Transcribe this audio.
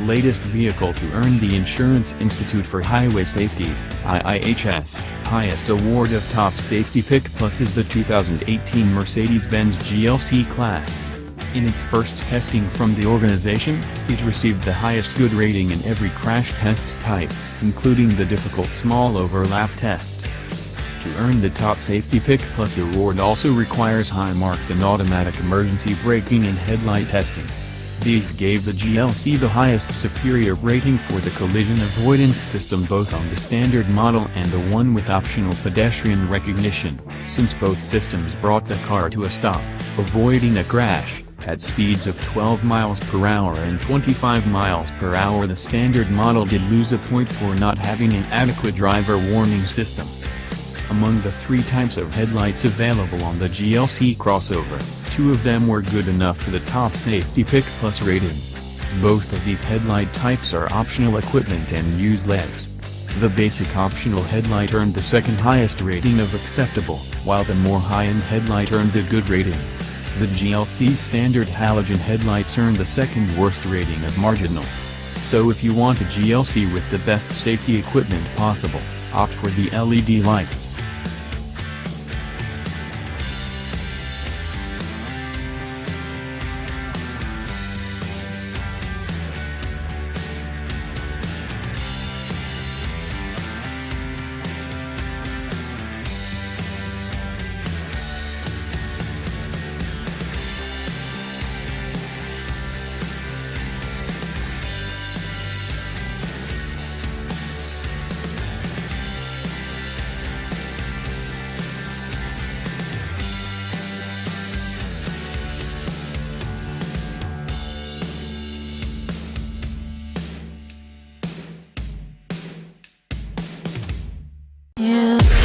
latest vehicle to earn the Insurance Institute for Highway Safety, IIHS, highest award of Top Safety Pick Plus is the 2018 Mercedes Benz GLC Class. In its first testing from the organization, it received the highest good rating in every crash test type, including the difficult small overlap test. To earn the Top Safety Pick Plus award also requires high marks in automatic emergency braking and headlight testing. These gave the GLC the highest superior rating for the collision avoidance system both on the standard model and the one with optional pedestrian recognition, since both systems brought the car to a stop, avoiding a crash. At speeds of 12 miles per hour and 25 miles per hour, the standard model did lose a point for not having an adequate driver warning system. Among the three types of headlights available on the GLC crossover, two of them were good enough for the Top Safety Pick Plus rating. Both of these headlight types are optional equipment and use LEDs. The basic optional headlight earned the second highest rating of acceptable, while the more high-end headlight earned the good rating. The GLC standard halogen headlights earned the second worst rating of marginal. So if you want a GLC with the best safety equipment possible, opt for the LED lights. Yeah.